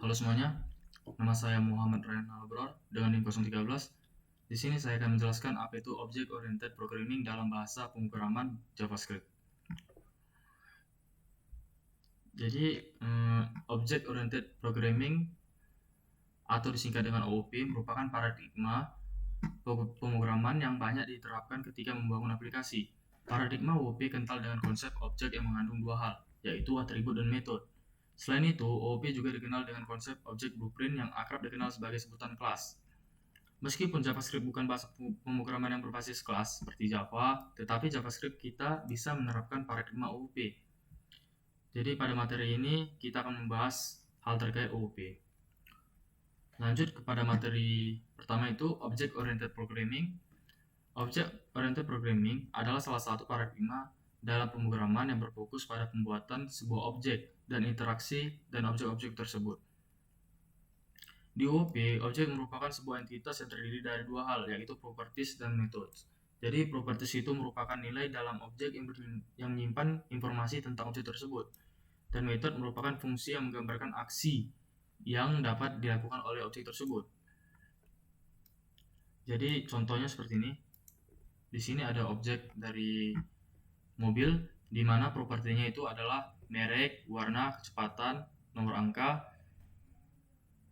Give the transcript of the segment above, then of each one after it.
Halo semuanya, nama saya Muhammad Ryan Albror dengan NIM 013. Di sini saya akan menjelaskan apa itu Object Oriented Programming dalam bahasa pemrograman JavaScript. Jadi, Object Oriented Programming atau disingkat dengan OOP merupakan paradigma pemrograman yang banyak diterapkan ketika membangun aplikasi. Paradigma OOP kental dengan konsep objek yang mengandung dua hal, yaitu atribut dan metode. Selain itu, OOP juga dikenal dengan konsep object blueprint yang akrab dikenal sebagai sebutan kelas. Meskipun JavaScript bukan bahasa pemrograman yang berbasis kelas seperti Java, tetapi JavaScript kita bisa menerapkan paradigma OOP. Jadi pada materi ini kita akan membahas hal terkait OOP. Lanjut kepada materi pertama, itu Object Oriented Programming. Object Oriented Programming adalah salah satu paradigma dalam pemrograman yang berfokus pada pembuatan sebuah objek dan interaksi dan objek-objek tersebut. Di OOP, objek merupakan sebuah entitas yang terdiri dari dua hal, yaitu properties dan methods. Jadi, properties itu merupakan nilai dalam objek yang menyimpan informasi tentang objek tersebut. Dan method merupakan fungsi yang menggambarkan aksi yang dapat dilakukan oleh objek tersebut. Jadi, contohnya seperti ini. Di sini ada objek dari mobil, di mana propertinya itu adalah merek, warna, kecepatan, nomor angka,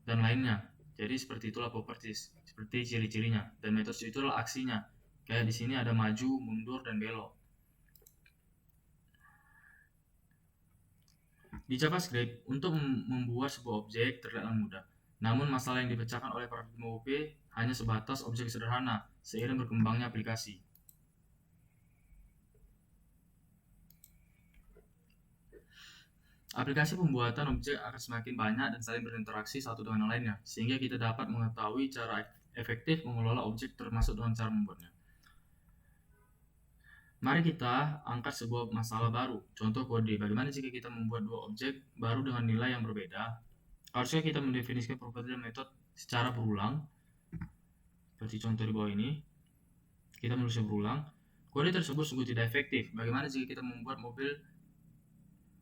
dan lainnya. Jadi seperti itulah properties, seperti ciri-cirinya. Dan metode itu adalah aksinya. Kayak di sini ada maju, mundur, dan belok. Di JavaScript, untuk membuat sebuah objek terlihat mudah. Namun masalah yang dipecahkan oleh paradigma OOP hanya sebatas objek sederhana seiring berkembangnya aplikasi. Aplikasi pembuatan objek akan semakin banyak dan saling berinteraksi satu dengan yang lainnya, sehingga kita dapat mengetahui cara efektif mengelola objek termasuk dengan cara membuatnya. Mari kita angkat sebuah masalah baru, contoh kode. Bagaimana jika kita membuat dua objek baru dengan nilai yang berbeda? Harusnya kita mendefinisikan properti dan metode secara berulang, seperti contoh di bawah ini. Kita menulisnya berulang. Kode tersebut sungguh tidak efektif. Bagaimana jika kita membuat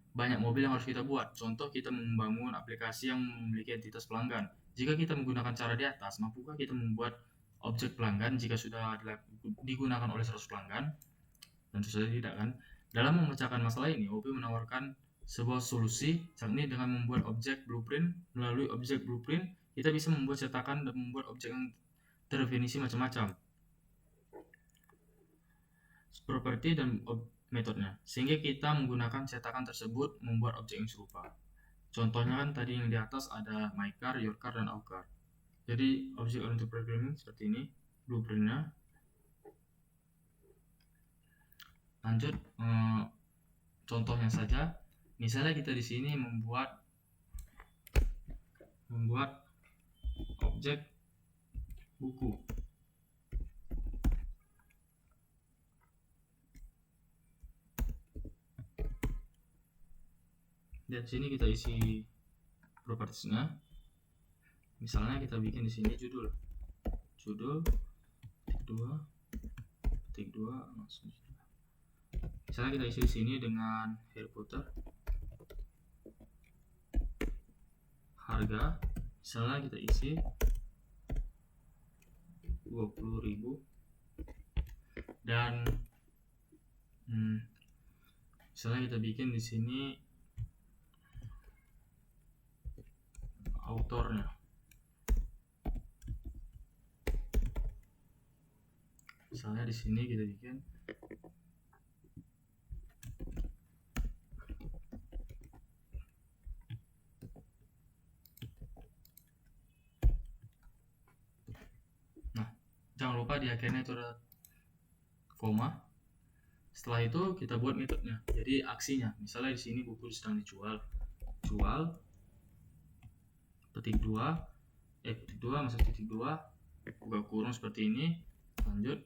banyak mobil yang harus kita buat? Contoh, kita membangun aplikasi yang memiliki entitas pelanggan. Jika kita menggunakan cara di atas, mampukah kita membuat objek pelanggan jika sudah digunakan oleh 100 pelanggan? Tentu saja tidak, kan? Dalam memecahkan masalah ini, OOP menawarkan sebuah solusi, yakni dengan membuat objek blueprint. Melalui objek blueprint, kita bisa membuat cetakan dan membuat objek yang terdefinisi macam-macam, properti dan metodenya, sehingga kita menggunakan cetakan tersebut membuat objek yang serupa. Contohnya kan tadi yang di atas ada my car, your car, dan our car. Jadi object oriented programming seperti ini blueprintnya. Lanjut, contohnya saja. Misalnya kita di sini membuat objek buku. Di sini kita isi propertiesnya. Misalnya kita bikin di sini judul ketik 2 langsung. Misalnya kita isi di sini dengan Harry Potter. Harga, misalnya kita isi 20.000. Dan misalnya kita bikin di sini autornya. Misalnya di sini kita bikin jangan lupa di akhirnya itu ada koma. Setelah itu kita buat metodenya. Jadi aksinya, misalnya di sini buku sedang dijual, petik 2 masuk titik 2, buka kurung seperti ini. Lanjut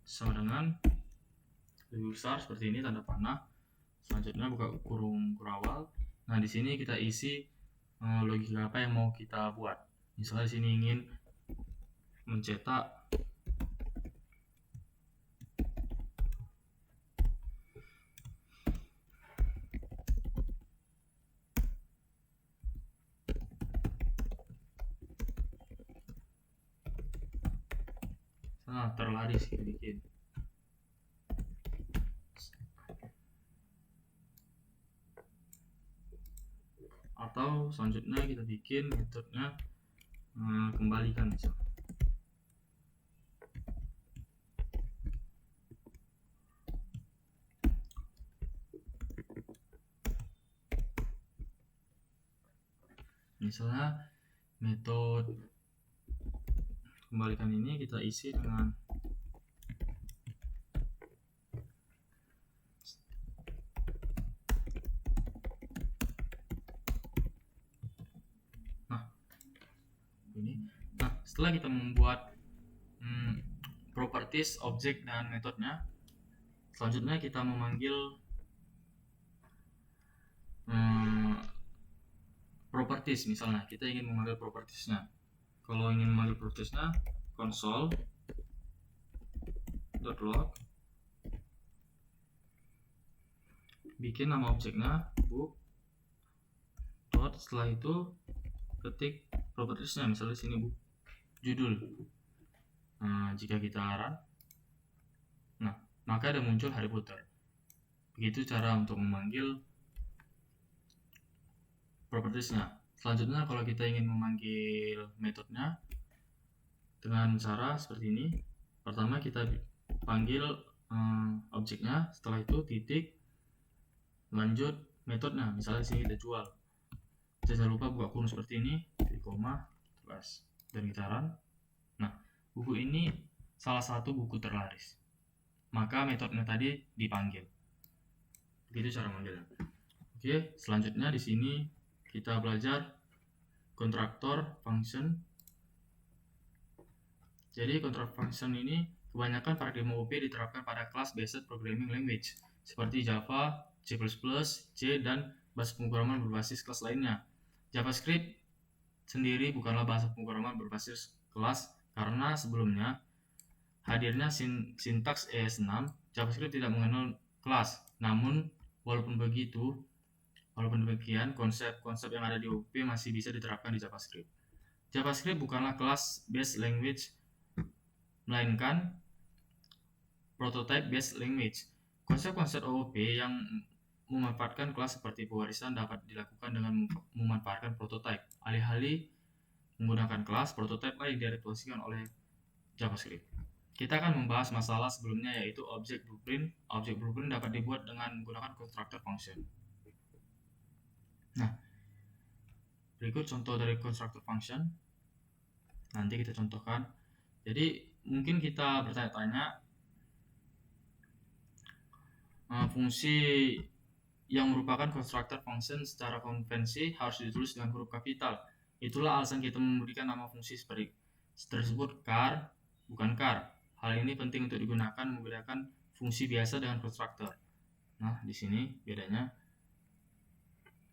sama dengan lebih besar seperti ini, tanda panah. Selanjutnya buka kurung kurawal. Nah, di sini kita isi logika apa yang mau kita buat. Misalnya di sini ingin mencetak terlaris kita bikin. Atau selanjutnya kita bikin metodenya kembalikan misalnya. Misalnya metode kembalikan ini kita isi dengan ini. Nah, setelah kita membuat properties, objek, dan metodenya, selanjutnya kita memanggil properties. Misalnya kita ingin memanggil propertiesnya. Kalau ingin memanggil propertiesnya, console.log, bikin nama objeknya book. Setelah itu ketik propertiesnya, misalnya sini book judul. Jika kita run, maka ada muncul Harry Potter. Begitu cara untuk memanggil propertiesnya. Selanjutnya kalau kita ingin memanggil metodenya dengan cara seperti ini, pertama kita panggil objeknya, setelah itu titik, lanjut metodenya. Misalnya sini kita jual, jangan lupa buka kurung seperti ini, koma, plus, dan kita run. Nah, buku ini salah satu buku terlaris, maka metodenya tadi dipanggil. Begitu cara manggilnya. Oke, selanjutnya di sini kita belajar constructor function. Jadi constructor function ini kebanyakan paradigma OP diterapkan pada class-based programming language seperti Java, C++, C, dan bahasa pemrograman berbasis kelas lainnya. JavaScript sendiri bukanlah bahasa pemrograman berbasis kelas karena sebelumnya hadirnya sintaks ES6, JavaScript tidak mengenal kelas. Namun walaupun demikian, konsep-konsep yang ada di OP masih bisa diterapkan di JavaScript. JavaScript bukanlah class-based language, melainkan prototype-based language. Konsep-konsep OOP yang memanfaatkan kelas seperti pewarisan dapat dilakukan dengan memanfaatkan prototype. Alih-alih menggunakan kelas, prototype yang diadaptasikan oleh JavaScript. Kita akan membahas masalah sebelumnya, yaitu object blueprint. Object blueprint dapat dibuat dengan menggunakan constructor function. Nah, berikut contoh dari constructor function. Nanti kita contohkan. Jadi mungkin kita bertanya-tanya, fungsi yang merupakan constructor function secara konvensi harus ditulis dengan huruf kapital. Itulah alasan kita memberikan nama fungsi seperti tersebut char, bukan char. Hal ini penting untuk digunakan membedakan fungsi biasa dengan constructor. Nah, di sini bedanya.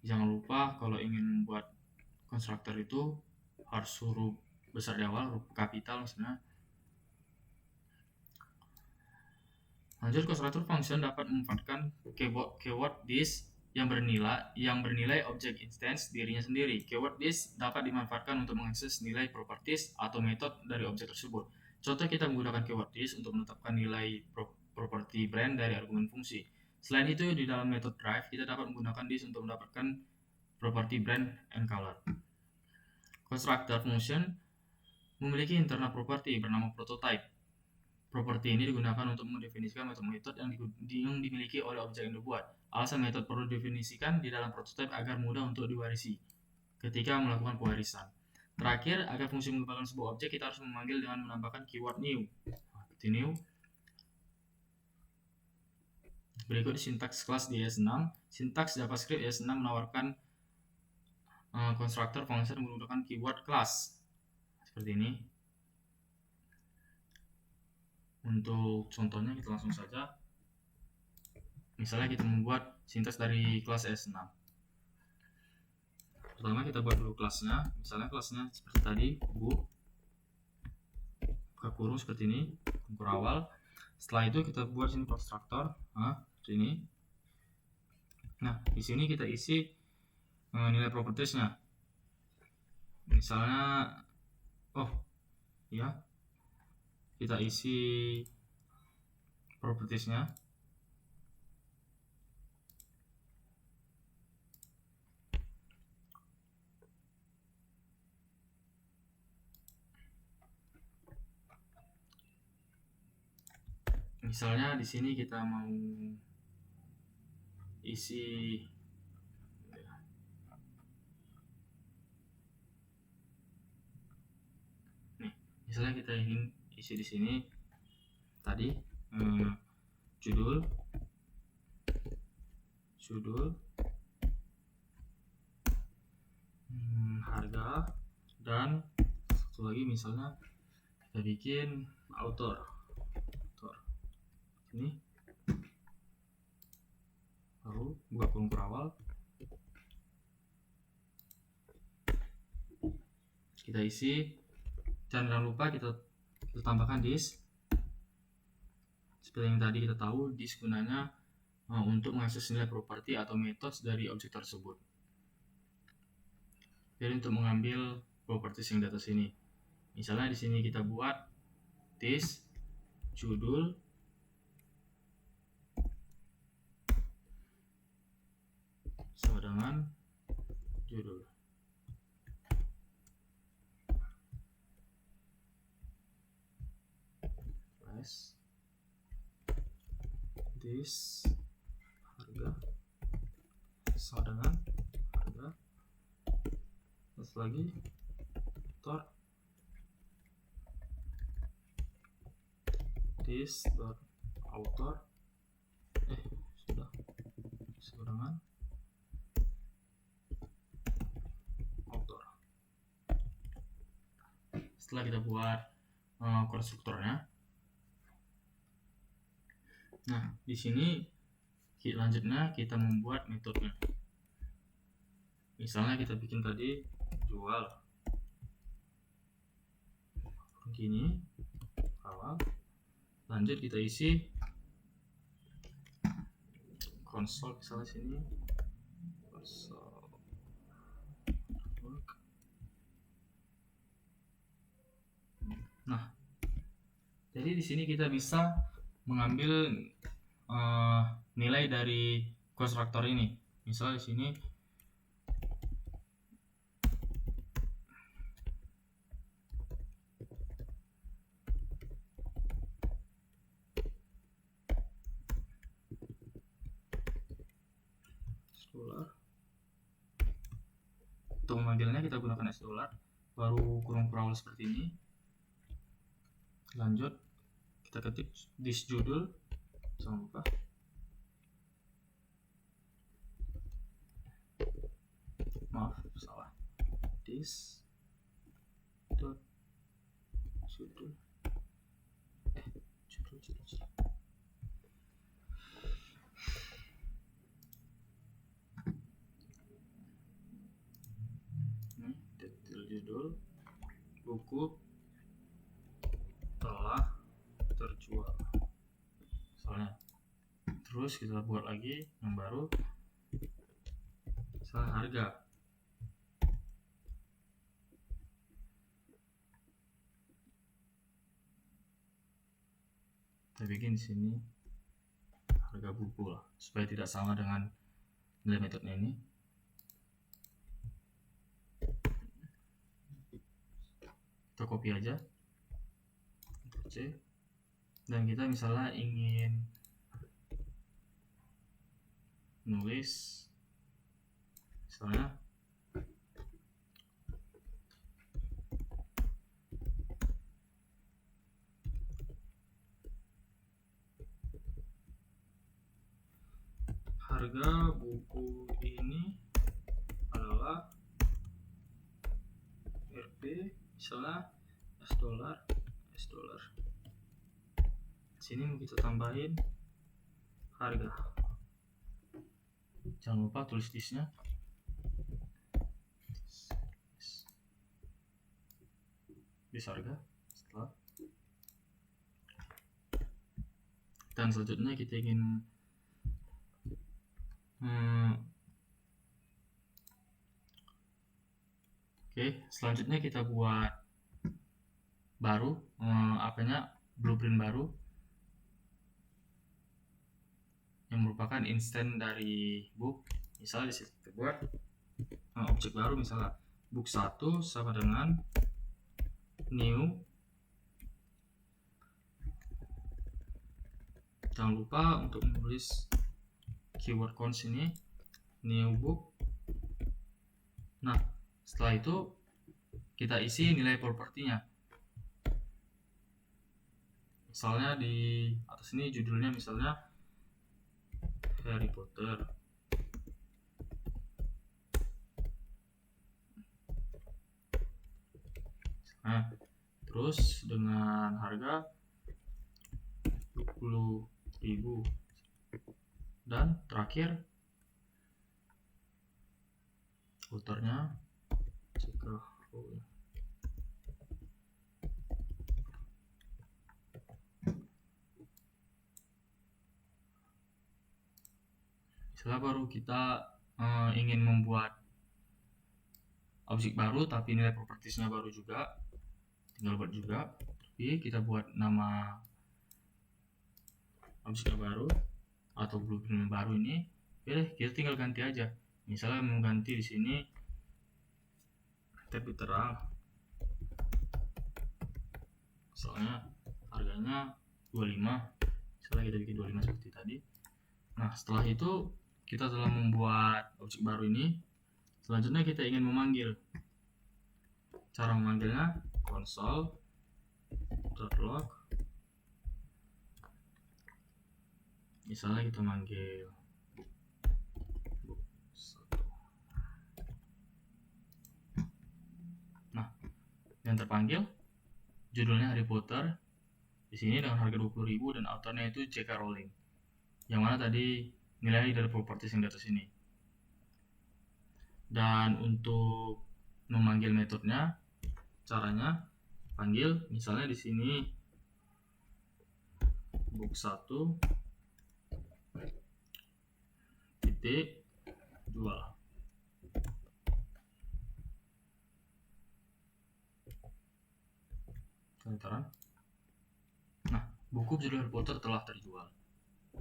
Jangan lupa kalau ingin membuat constructor itu harus huruf besar di awal, huruf kapital maksudnya. Lanjut, constructor function dapat memanfaatkan keyword this yang bernilai objek instance dirinya sendiri. Keyword this dapat dimanfaatkan untuk mengakses nilai properties atau metode dari objek tersebut. Contoh, kita menggunakan keyword this untuk menetapkan nilai property brand dari argumen fungsi. Selain itu, di dalam metode drive kita dapat menggunakan this untuk mendapatkan property brand and color. Constructor function memiliki internal property bernama prototype. Properti ini digunakan untuk mendefinisikan metode-metode yang dimiliki oleh objek yang dibuat. Alasan metode perlu didefinisikan di dalam prototype agar mudah untuk diwarisi ketika melakukan pewarisan. Terakhir, agar fungsi mengembangkan sebuah objek, kita harus memanggil dengan menambahkan keyword new. Seperti new. Berikut sintaks kelas di ES6. Sintaks JavaScript ES6 menawarkan constructor function menggunakan keyword class. Seperti ini. Untuk contohnya kita langsung saja. Misalnya kita membuat sintaks dari kelas ES6. Pertama kita buat dulu kelasnya. Misalnya kelasnya seperti tadi, book, buka kurung seperti ini, kurung awal. Setelah itu kita buat sini constructor, seperti ini. Nah, di sini kita isi nilai propertiesnya. Misalnya, kita isi propertiesnya. Misalnya di sini kita mau isi nih, misalnya kita ingin isi di sini tadi judul, harga, dan satu lagi misalnya kita bikin author ini, lalu buka kolom awal, kita isi, dan jangan lupa kita tambahkan this. Seperti yang tadi kita tahu, this gunanya untuk mengakses nilai properti atau methods dari objek tersebut. Jadi untuk mengambil properties yang di atas ini, misalnya di sini kita buat this judul sama dengan judul. Plus this harga sama dengan harga. Terus lagi author this dot author sudah sama dengan author. Setelah kita buat konstruktornya, nah di sini lanjutnya kita membuat metodenya. Misalnya kita bikin tadi jual begini awal, lanjut kita isi konsol, misalnya sini konsol. Nah, jadi di sini kita bisa mengambil nilai dari konstruktor ini. Misalnya di sini $, untuk memanggilnya kita gunakan $, baru kurung awal seperti ini. Lanjut kita ketik this judul, jangan lupa salah, this dot judul judul. Ini detail judul buku telah terjual misalnya. Terus kita buat lagi yang baru, misalnya harga. Kita bikin di sini harga buku lah, supaya tidak sama dengan nilai metodenya ini. Kita copy aja, C, dan kita misalnya ingin nulis misalnya harga buku ini adalah Rp, misalnya $. Sini mau kita tambahin harga, jangan lupa tulis this-nya. This harga. Setelah, dan selanjutnya kita ingin selanjutnya kita buat baru blueprint baru yang merupakan instance dari book. Misalnya di sini kita buat objek baru, misalnya book 1 sama dengan new. Jangan lupa untuk menulis keyword cons ini, new book. Nah, setelah itu kita isi nilai propertinya. Misalnya di atas ini judulnya misalnya Harry Potter. Nah, terus dengan harga 20.000 dan terakhir footernya setelah baru kita ingin membuat objek baru tapi nilai propertiesnya baru juga, tinggal buat juga, tapi kita buat nama objek baru atau blueprint baru ini, kita tinggal ganti aja. Misalnya mau ganti di sini tapi terang, misalnya harganya 25, misalnya kita bikin 25 seperti tadi. Nah, setelah itu kita telah membuat objek baru ini. Selanjutnya kita ingin memanggil. Cara memanggilnya console.log. Misalnya kita manggil book 1. Nah, yang terpanggil judulnya Harry Potter. Di sini dengan harga 20.000 dan autornya itu J.K. Rowling. Yang mana tadi nilai dari properties yang di atas ini. Dan untuk memanggil metodenya, caranya panggil misalnya di sini book 1 titik 2. Nah, buku judul Harry Potter telah terjual.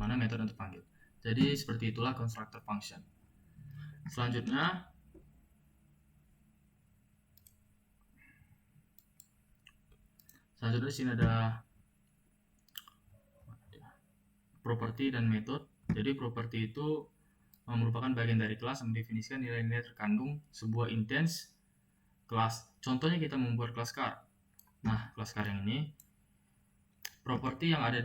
Mana metode yang terpanggil. Jadi seperti itulah constructor function. Selanjutnya di sini ada properti dan metode. Jadi properti itu merupakan bagian dari kelas yang mendefinisikan nilai-nilai terkandung sebuah instance kelas. Contohnya kita membuat kelas car. Nah, kelas car yang ini properti yang ada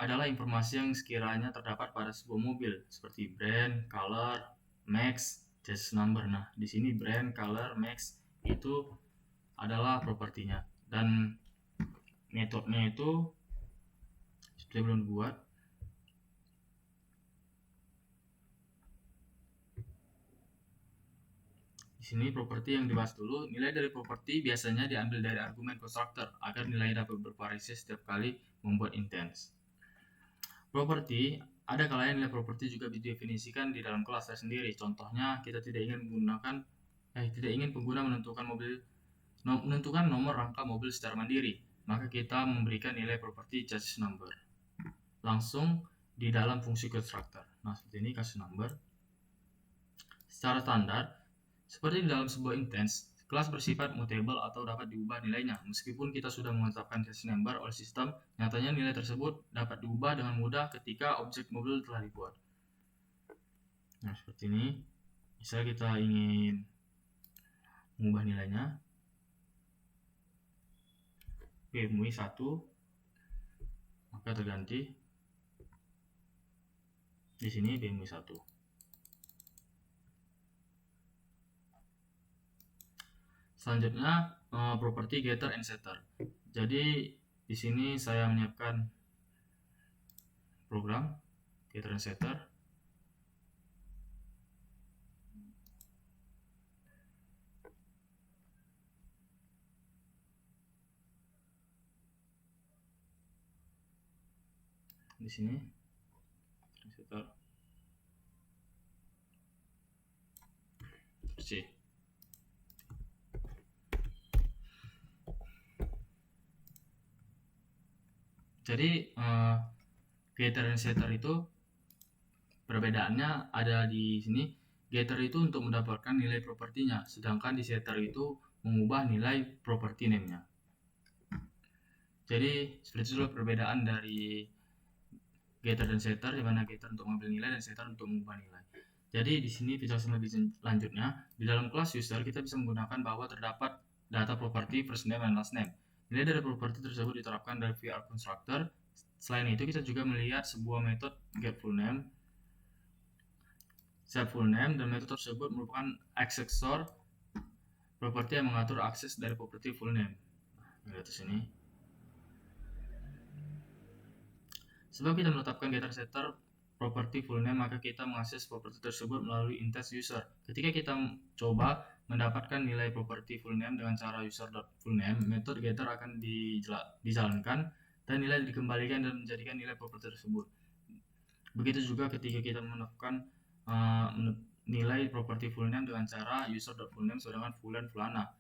adalah informasi yang sekiranya terdapat pada sebuah mobil seperti brand, color, max, chassis number. Nah, di sini brand, color, max itu adalah propertinya. Dan metodenya itu sudah belum buat. Di sini properti yang dibahas dulu. Nilai dari properti biasanya diambil dari argumen constructor agar nilainya dapat bervariasi setiap kali membuat instance. Properti, ada kalanya nilai properti juga didefinisikan di dalam kelas sendiri. Contohnya, kita tidak ingin pengguna menentukan nomor rangka mobil secara mandiri, maka kita memberikan nilai properti chassis number langsung di dalam fungsi constructor. Nah, seperti ini chassis number. Secara standar, seperti di dalam sebuah instance, kelas bersifat mutable atau dapat diubah nilainya. Meskipun kita sudah menetapkan chassis number oleh sistem, nyatanya nilai tersebut dapat diubah dengan mudah ketika objek mobil telah dibuat. Nah, seperti ini. Misalnya kita ingin mengubah nilainya, BMW 1, maka terganti di sini BMW 1. Selanjutnya properti getter and setter. Jadi di sini saya menyiapkan program getter and setter. Di sini setter C. Jadi getter dan setter itu perbedaannya ada di sini. Getter itu untuk mendapatkan nilai propertinya, sedangkan di setter itu mengubah nilai property name-nya. Jadi seperti itulah perbedaan dari getter dan setter, di mana getter untuk mengambil nilai dan setter untuk mengubah nilai. Jadi di sini penjelasan lebih lanjutnya, di dalam kelas user kita bisa menggunakan bahwa terdapat data properti first name dan last name. Nilai dari properti tersebut diterapkan dari VR constructor. Selain itu kita juga melihat sebuah metode get full name, set full name, dan metode tersebut merupakan accessor properti yang mengatur akses dari properti full name. Lihat di sini. Sebab kita menetapkan getter setter properti full name, maka kita mengakses properti tersebut melalui instance user. Ketika kita coba mendapatkan nilai properti full name dengan cara user.fullname, metode getter akan dijalankan dan nilai dikembalikan dan menjadikan nilai properti tersebut. Begitu juga ketika kita menetapkan nilai properti full name dengan cara user.fullname sedangkan full dan fulana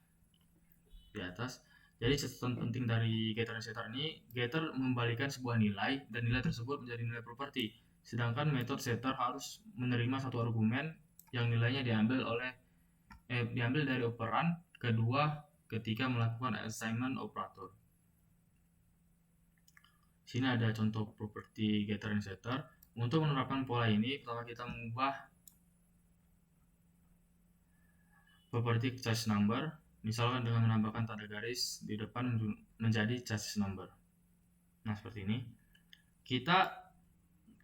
di atas. Jadi catatan penting dari getter dan setter ini, getter mengembalikan sebuah nilai dan nilai tersebut menjadi nilai properti. Sedangkan metode setter harus menerima satu argumen yang nilainya diambil dari operan kedua ketika melakukan assignment operator. Sini ada contoh properti getter dan setter. Untuk menerapkan pola ini, pertama kita mengubah properti chassis number, misalkan dengan menambahkan tanda garis di depan menjadi chassis number. Nah, seperti ini. Kita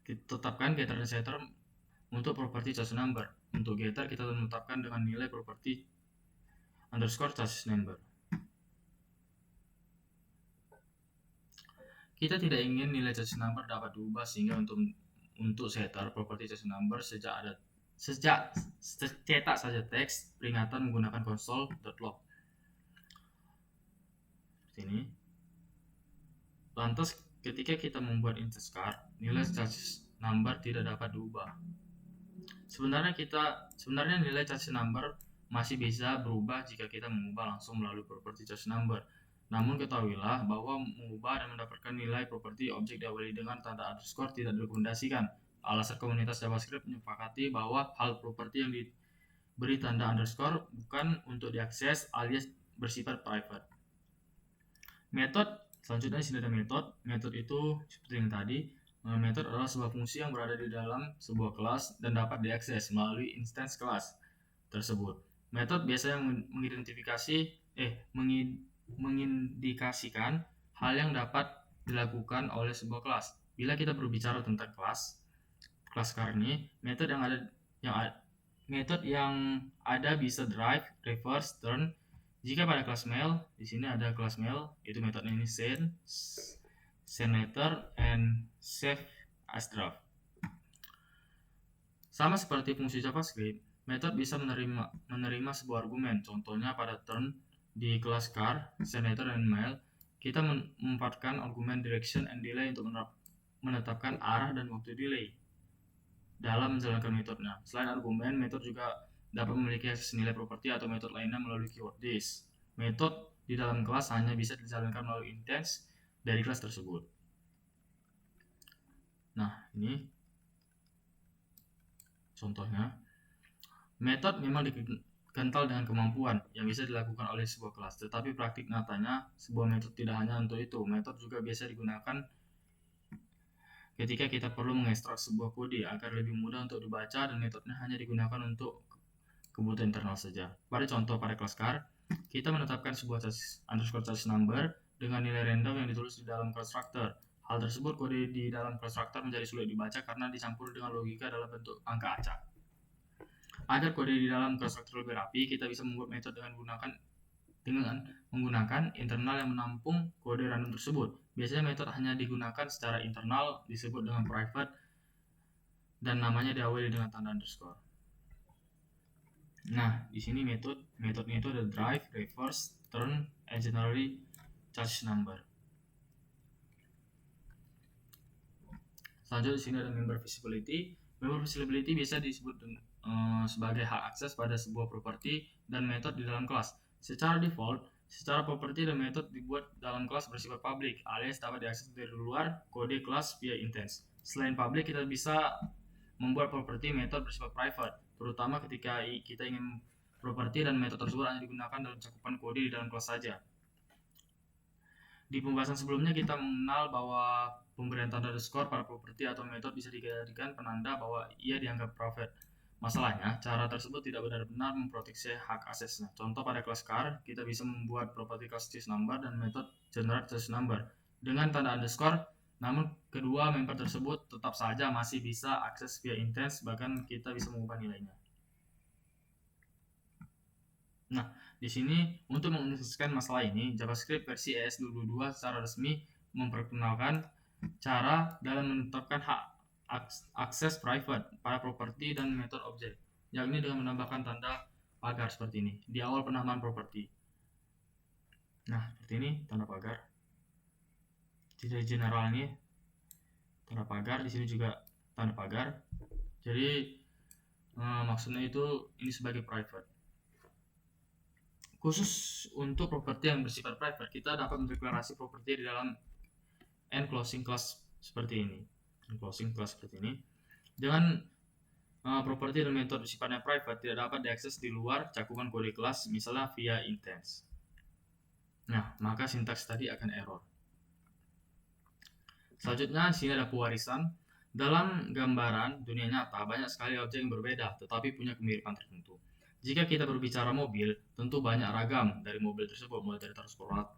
tetapkan getter dan setter untuk properti chassis number. Untuk getter kita menetapkan dengan nilai properti underscore chassis number. Kita tidak ingin nilai chassis number dapat diubah, sehingga untuk setter properti chassis number sejak cetak saja teks peringatan menggunakan console.log. Seperti ini. Lantas ketika kita membuat instance card, nilai chassis number tidak dapat diubah. Sebenarnya nilai chassis number masih bisa berubah jika kita mengubah langsung melalui properti chassis number. Namun ketahuilah bahwa mengubah dan mendapatkan nilai properti objek diawali dengan tanda underscore tidak direkomendasikan. Alasan komunitas JavaScript menyepakati bahwa hal properti yang diberi tanda underscore bukan untuk diakses alias bersifat private. Metode selanjutnya, di sini ada metode. Metode itu seperti yang tadi. Metode adalah sebuah fungsi yang berada di dalam sebuah kelas dan dapat diakses melalui instance kelas tersebut. Metode biasanya mengindikasikan hal yang dapat dilakukan oleh sebuah kelas. Bila kita berbicara tentang kelas car ini, metode yang ada bisa drive, reverse, turn. Jika pada kelas mail, di sini ada kelas mail, itu metodenya ini send letter, and save as draft. Sama seperti fungsi JavaScript, metode bisa menerima sebuah argumen. Contohnya pada turn di kelas car, send letter, dan mail, kita memanfaatkan argumen direction and delay untuk menetapkan arah dan waktu delay dalam menjalankan metodenya. Selain argumen, metode juga dapat memiliki akses nilai properti atau metode lainnya melalui keyword this. Metode di dalam kelas hanya bisa dijalankan melalui instance dari kelas tersebut. Nah, ini contohnya. Metode memang dikental dengan kemampuan yang bisa dilakukan oleh sebuah kelas, tetapi praktik nyatanya sebuah metode tidak hanya untuk itu. Metode juga biasa digunakan ketika kita perlu mengekstrak sebuah kode agar lebih mudah untuk dibaca, dan metodenya hanya digunakan untuk kebutuhan internal saja. Pada contoh pada kelas car, kita menetapkan sebuah chassis number dengan nilai random yang ditulis di dalam constructor. Hal tersebut kode di dalam constructor menjadi sulit dibaca karena dicampur dengan logika dalam bentuk angka acak. Agar kode di dalam constructor lebih rapi, kita bisa membuat metode dengan menggunakan internal yang menampung kode random tersebut. Biasanya metode hanya digunakan secara internal, disebut dengan private, dan namanya diawali dengan tanda underscore. Nah, di sini metodenya itu ada drive, reverse, turn, and generally chassis number. Selanjutnya di sini ada member visibility. Member visibility biasa disebut sebagai hak akses pada sebuah properti dan metode di dalam kelas. Secara default, Secara properti dan metode dibuat dalam kelas bersifat publik, alias dapat diakses dari luar kode kelas via intens. Selain publik, kita bisa membuat properti metode bersifat private, terutama ketika kita ingin properti dan metode tersebut hanya digunakan dalam cakupan kode di dalam kelas saja. Di pembahasan sebelumnya kita mengenal bahwa pemberian tanda underscore pada properti atau metode bisa dijadikan penanda bahwa ia dianggap private. Masalahnya, cara tersebut tidak benar-benar memproteksi hak aksesnya. Contoh pada kelas car, kita bisa membuat properti kelas number dan metode generate number dengan tanda underscore, namun kedua member tersebut tetap saja masih bisa akses via intens, bahkan kita bisa mengubah nilainya. Nah, di sini untuk menjelaskan masalah ini, JavaScript versi ES222 secara resmi memperkenalkan cara dalam menetapkan hak akses private pada properti dan metode objek, yakni dengan menambahkan tanda pagar seperti ini di awal penamaan properti. Nah, seperti ini tanda pagar. Di general ini tanda pagar, di sini juga tanda pagar. Jadi maksudnya itu ini sebagai private. Khusus untuk properti yang bersifat private, kita dapat mendeklarasi properti di dalam end closing class seperti ini. Dengan properti dan metode sifatnya private tidak dapat diakses di luar cakupan kode kelas, misalnya via intens. Nah, maka sintaks tadi akan error. Selanjutnya, di sini ada pewarisan. Dalam gambaran dunia nyata, banyak sekali objek yang berbeda, tetapi punya kemiripan tertentu. Jika kita berbicara mobil, tentu banyak ragam dari mobil tersebut, mulai dari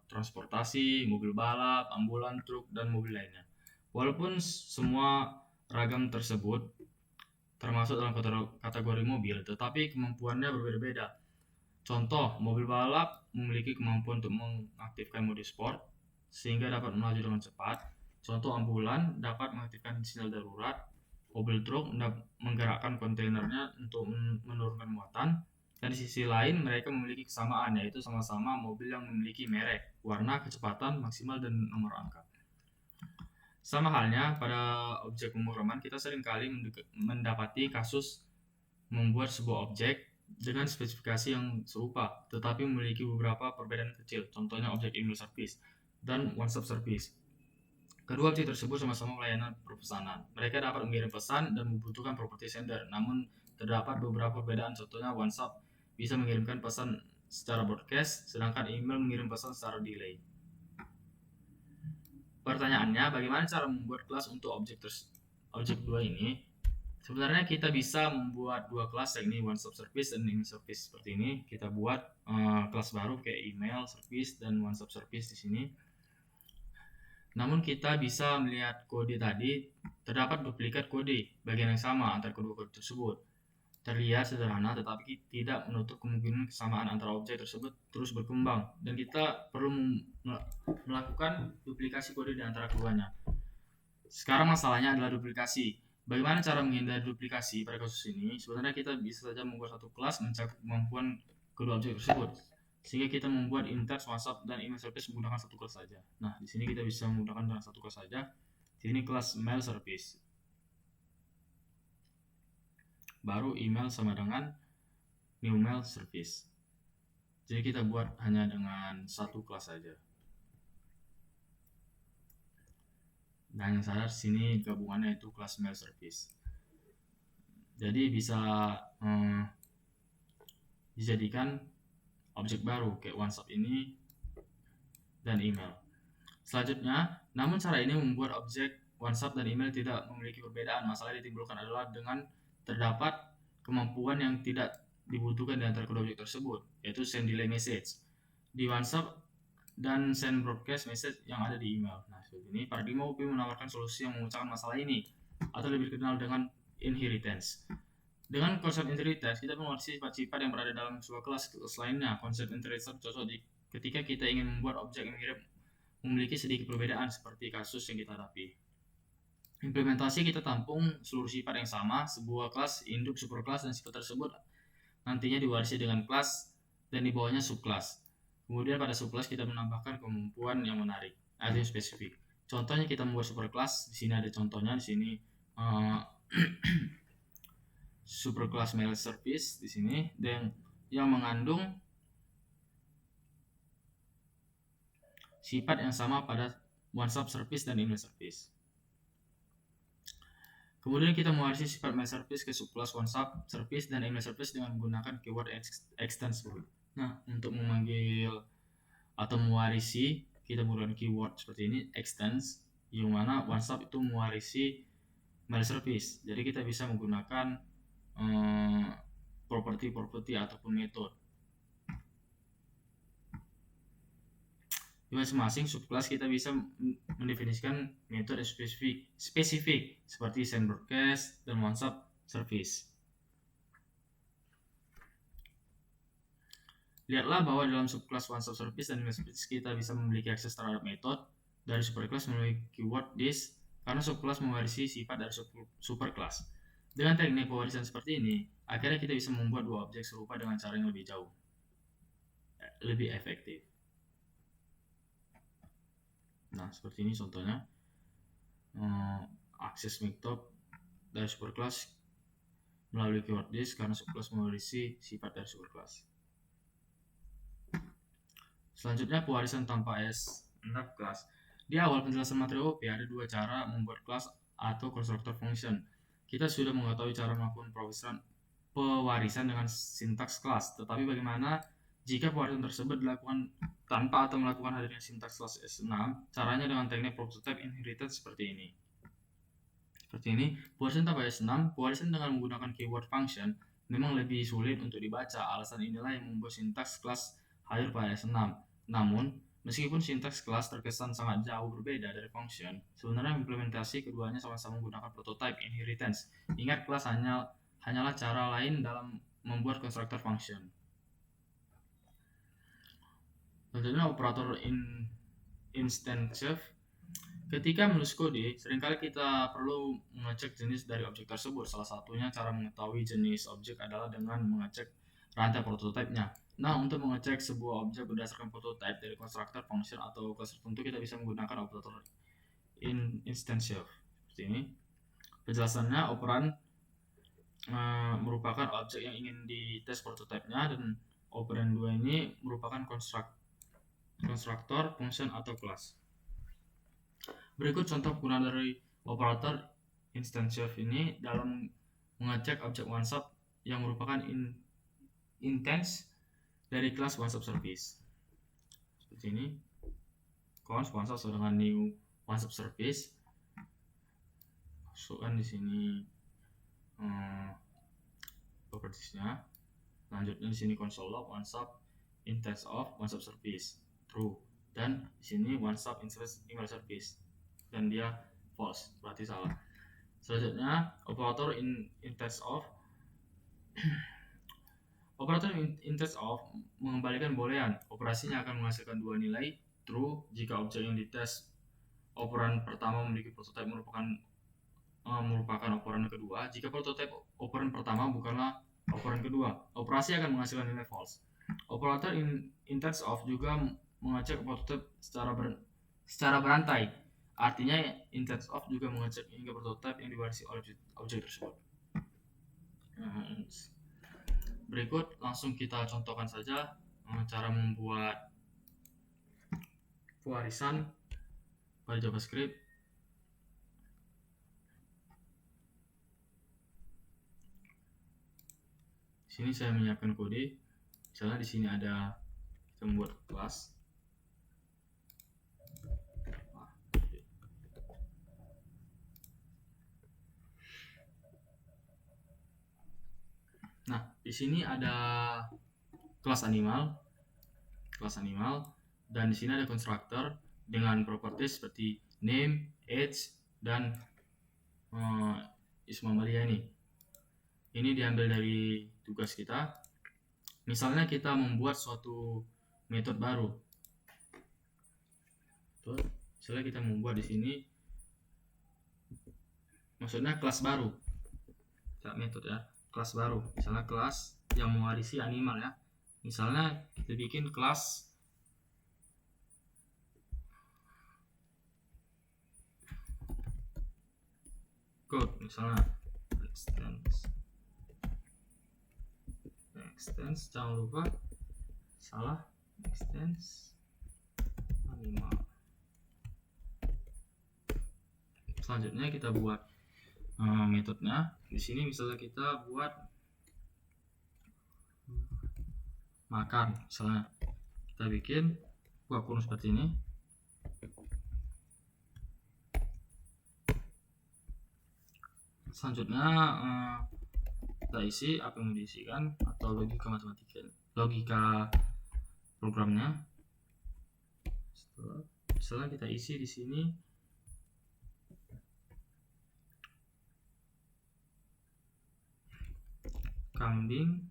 transportasi, mobil balap, ambulan, truk, dan mobil lainnya. Walaupun semua ragam tersebut termasuk dalam kategori mobil, tetapi kemampuannya berbeda-beda. Contoh, mobil balap memiliki kemampuan untuk mengaktifkan mode sport sehingga dapat melaju dengan cepat. Contoh, ambulan dapat mengaktifkan sinyal darurat. Mobil truk menggerakkan kontainernya untuk menurunkan muatan. Dan di sisi lain, mereka memiliki kesamaan, yaitu sama-sama mobil yang memiliki merek, warna, kecepatan maksimal, dan nomor angka. Sama halnya pada objek pemrograman, kita seringkali mendapati kasus membuat sebuah objek dengan spesifikasi yang serupa, tetapi memiliki beberapa perbedaan kecil. Contohnya objek email service dan WhatsApp service. Kedua objek tersebut sama-sama melayani perpesanan. Mereka dapat mengirim pesan dan membutuhkan properti sender, namun terdapat beberapa perbedaan. Contohnya WhatsApp bisa mengirimkan pesan secara broadcast, sedangkan email mengirim pesan secara delay. Pertanyaannya, bagaimana cara membuat kelas untuk objek dua ini? Sebenarnya kita bisa membuat dua kelas, yakni WhatsApp service dan email service. Seperti ini, kita buat kelas baru kayak email service dan WhatsApp service di sini. Namun kita bisa melihat kode tadi, terdapat duplikat kode bagian yang sama antara kedua kode tersebut. Terlihat sederhana, tetapi tidak menutup kemungkinan kesamaan antara objek tersebut terus berkembang, dan kita perlu melakukan duplikasi kode di antara keduanya. Sekarang masalahnya adalah duplikasi. Bagaimana cara menghindari duplikasi pada kasus ini? Sebenarnya kita bisa saja membuat satu kelas mencakup kemampuan kedua objek tersebut, sehingga kita membuat intens WhatsApp dan email service menggunakan satu kelas saja. Nah, di sini kita bisa menggunakan dengan satu kelas saja. Di sini kelas mail service. Baru email sama dengan new mail service. Jadi kita buat hanya dengan satu kelas saja. Dan yang sadar sini gabungannya itu kelas mail service. Jadi bisa dijadikan objek baru kayak WhatsApp ini dan email. Selanjutnya, namun cara ini membuat objek WhatsApp dan email tidak memiliki perbedaan. Masalah yang ditimbulkan adalah dengan terdapat kemampuan yang tidak dibutuhkan di antara kedua objek tersebut, yaitu send delay message di WhatsApp dan send broadcast message yang ada di email. Nah, seperti ini paradigma OP menawarkan solusi yang memecahkan masalah ini, atau lebih dikenal dengan inheritance. Dengan konsep inheritance, kita mengerti sifat-sifat yang berada dalam sebuah kelas lainnya. Konsep inheritance cocok ketika kita ingin membuat objek yang mirip memiliki sedikit perbedaan seperti kasus yang kita hadapi. Implementasi kita tampung seluruh sifat yang sama, sebuah kelas, induk, superkelas, dan sifat tersebut nantinya diwarisi dengan kelas dan di bawahnya subkelas. Kemudian pada subkelas kita menambahkan kemampuan yang menarik, ada yang spesifik. Contohnya kita membuat superkelas, di sini ada contohnya di sini superkelas mail service di sini dan yang mengandung sifat yang sama pada one-stop service dan email service. Kemudian kita mewarisi sifat mail service ke subclass one-stop service dan email service dengan menggunakan keyword extensible. Nah, untuk memanggil atau mewarisi, kita menggunakan keyword seperti ini, extends, yang mana one-stop itu mewarisi mail service. Jadi kita bisa menggunakan properti ataupun metode. Di masing-masing subclass kita bisa mendefinisikan metode spesifik seperti send broadcast dan one-stop service. Lihatlah bahwa dalam subclass one-stop service dan email service kita bisa memiliki akses terhadap metode dari superclass melalui keyword this karena subclass mewarisi sifat dari superclass. Dengan teknik pewarisan seperti ini, akhirnya kita bisa membuat dua objek serupa dengan cara yang lebih jauh, lebih efektif. Nah, seperti ini contohnya. Akses metode dari superclass melalui keyword this karena subclass mewarisi sifat dari superclass. Selanjutnya, pewarisan tanpa AS6 kelas. Di awal penjelasan materi OOP ada dua cara membuat kelas atau constructor function. Kita sudah mengetahui cara melakukan pewarisan dengan sintaks kelas, tetapi bagaimana jika pewarisan tersebut dilakukan tanpa atau melakukan hadirnya sintaks kelas S6? Caranya dengan teknik prototype inheritance seperti ini. Pewarisan tanpa S6, pewarisan dengan menggunakan keyword function memang lebih sulit untuk dibaca. Alasan inilah yang membuat sintaks kelas hadir pada S6. Namun, meskipun sintaks kelas terkesan sangat jauh berbeda dari function, sebenarnya implementasi keduanya sama-sama menggunakan prototype inheritance. Ingat, kelas hanyalah cara lain dalam membuat constructor function. Selanjutnya, operator instantiative. Ketika menulis kode, seringkali kita perlu mengecek jenis dari objek tersebut. Salah satunya cara mengetahui jenis objek adalah dengan mengecek rantai prototipenya. Nah, untuk mengecek sebuah objek berdasarkan prototype dari constructor function atau kelas tertentu, kita bisa menggunakan operator instantiative seperti ini. Penjelasannya, operan merupakan objek yang ingin dites prototipenya, dan operan 2 ini merupakan konstruktor, function, atau kelas. Berikut contoh penggunaan dari operator instantiative ini dalam mengecek objek one-stop yang merupakan instance dari kelas one-stop service. Seperti ini. Const one-stop dengan new one-stop service. Masukkan di sini propertiesnya. Lanjutnya di sini console log one-stop instance of one-stop service true, dan di sini one-stop instance email service, dan dia false, berarti salah. Selanjutnya, operator instance of operator instance of mengembalikan boolean. Operasinya akan menghasilkan dua nilai, true jika objek yang dites operan pertama memiliki prototype merupakan operan kedua. Jika prototype operan pertama bukanlah operan kedua, operasi akan menghasilkan nilai false. Operator instance of juga mengecek prototype secara berantai. Artinya, instance of juga mengecek hingga prototype yang diwarisi oleh objek tersebut. Berikut langsung kita contohkan saja cara membuat pewarisan pada JavaScript. Di sini saya menyiapkan kode. Misalnya di sini ada, kita membuat kelas. Nah, di sini ada kelas animal, dan di sini ada constructor dengan properties seperti name, age, dan is mamalia ini. Ini diambil dari tugas kita. Misalnya kita membuat suatu metode baru. Misalnya kita membuat di sini, maksudnya kelas baru, metode ya, kelas baru. Misalnya kelas yang mewarisi animal ya. Misalnya kita bikin kelas code, misalnya extends, jangan lupa salah, extends 5. Selanjutnya kita buat metodenya. Di sini misalnya kita buat makan, misalnya kita bikin buah kurung seperti ini. Selanjutnya kita isi apa yang mau diisikan atau logika matematika, logika programnya. Setelah kita isi di sini kambing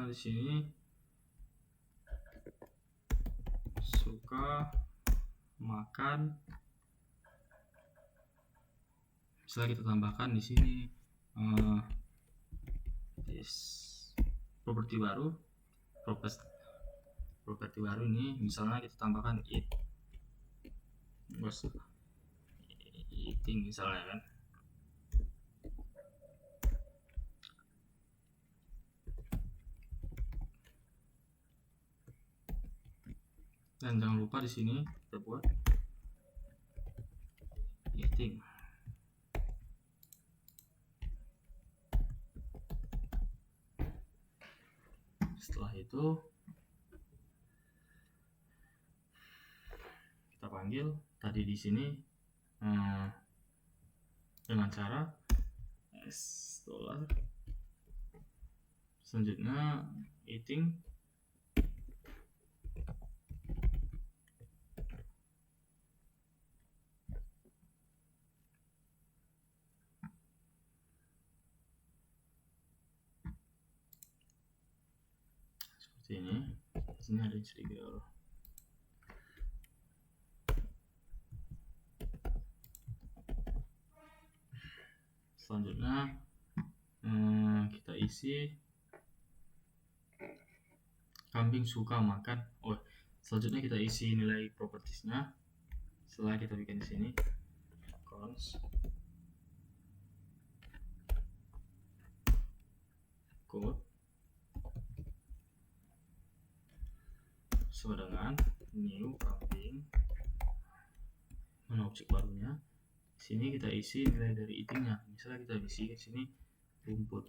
di sini suka makan. Setelah kita tambahkan di sini properti baru, properti baru ini misalnya kita tambahkan eating misalnya kan. Dan jangan lupa di sini kita buat eating. Setelah itu kita panggil tadi di sini dengan cara $. Selanjutnya eating seperti ini. Di sini ada sedikit error. Selanjutnya kita isi kambing suka makan. Selanjutnya kita isi nilai propertiesnya. Setelah kita bikin di sini cons code sama dengan new kambing, mana objek barunya. Sini kita isi nilai dari eatingnya. Misalnya kita isi di sini rumput.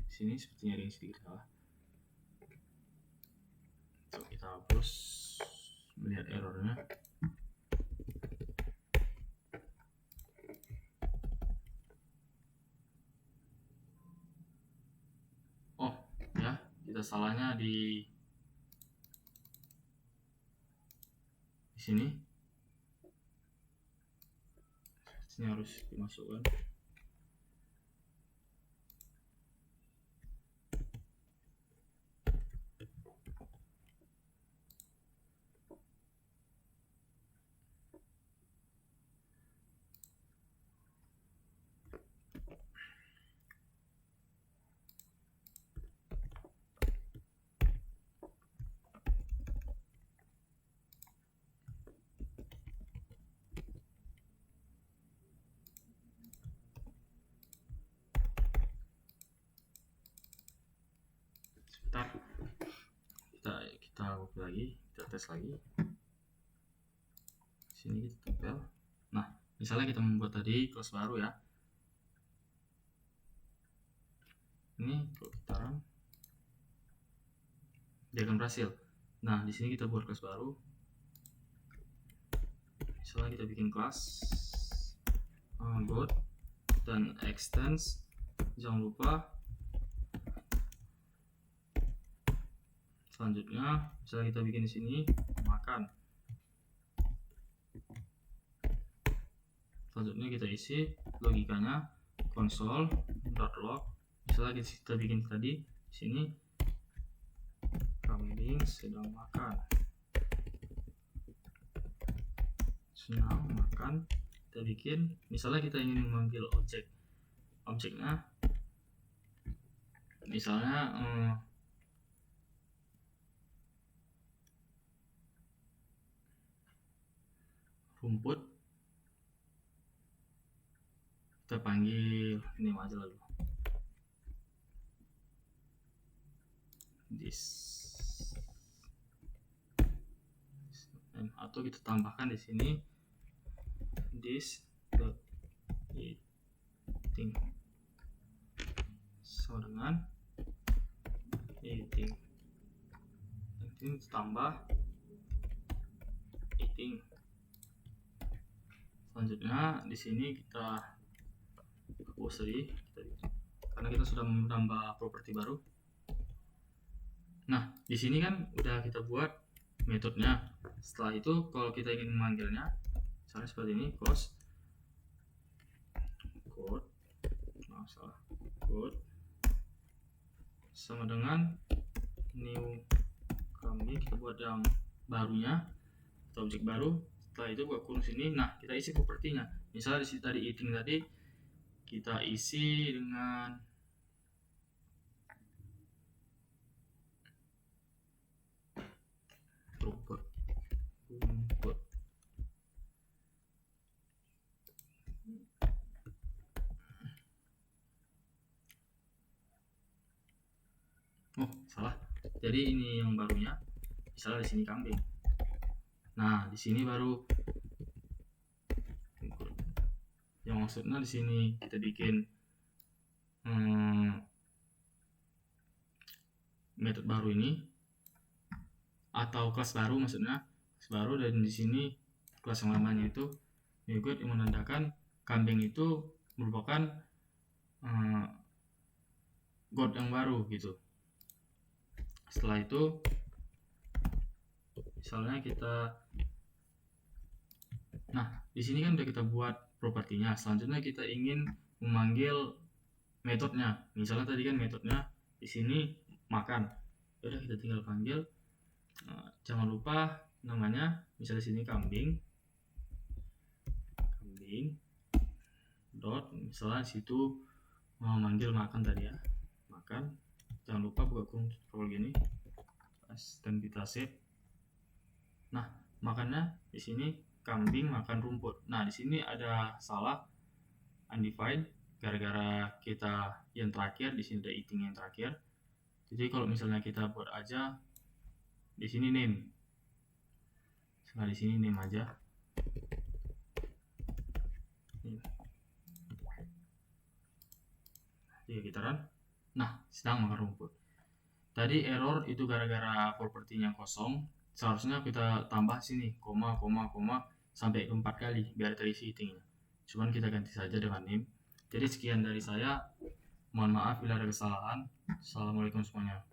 Sini sepertinya ada yang sedikit salah. So, kita hapus melihat errornya. Ya, kita salahnya di sini. Ini harus dimasukkan. Kita copy lagi, kita tes lagi. Sini kita tempel. Nah, misalnya kita membuat tadi kelas baru ya. Ini kalau kita run, dia akan berhasil. Nah, di sini kita buat kelas baru. Misalnya kita bikin kelas goat dan extends. Jangan lupa. Selanjutnya, misalnya kita bikin di sini makan. Selanjutnya kita isi logikanya console.log. Misalnya kita bikin tadi di sini kambing sedang makan. Senang makan. Kita bikin, misalnya kita ingin memanggil objeknya, misalnya rumput. kita panggil name aja lalu, this, atau kita tambahkan di sini this dot eating sama dengan eating, ini tambah eating. Selanjutnya di sini kita hapus tadi karena kita sudah menambah properti baru. Nah, di sini kan udah kita buat metodenya. Setelah itu kalau kita ingin memanggilnya, misalnya seperti ini, code sama dengan new kami, kita buat yang barunya atau objek baru. Setelah itu buat kurung sini. Nah, kita isi propertinya. Misalnya di sini tadi eating tadi kita isi dengan rumput. Oh, salah. Jadi ini yang barunya. Misalnya di sini kambing. Nah, di sini baru yang maksudnya di sini kita bikin metode baru ini atau kelas baru, maksudnya kelas baru, dan di sini kelas yang lamanya itu mengikut yang menandakan kambing itu merupakan god yang baru gitu. Setelah itu misalnya kita, nah di sini kan udah kita buat propertinya. Selanjutnya kita ingin memanggil metodenya. Misalnya tadi kan metodenya di sini makan, udah kita tinggal panggil. Jangan lupa namanya, misalnya sini kambing dot, misalnya situ manggil makan tadi ya, makan. Jangan lupa buka kurung scroll gini dan kita save. Nah, makannya di sini kambing makan rumput. Nah, di sini ada salah undefined gara-gara kita yang terakhir, di sini ada eating yang terakhir. Jadi kalau misalnya kita buat aja di sini name, nah di sini name aja, 3 gitaran. Nah, sedang makan rumput. Tadi error itu gara-gara propertinya kosong. Seharusnya kita tambah sini koma sampai 4 kali biar terisi eatingnya. Cuman kita ganti saja dengan name. Jadi sekian dari saya. Mohon maaf bila ada kesalahan. Assalamualaikum semuanya.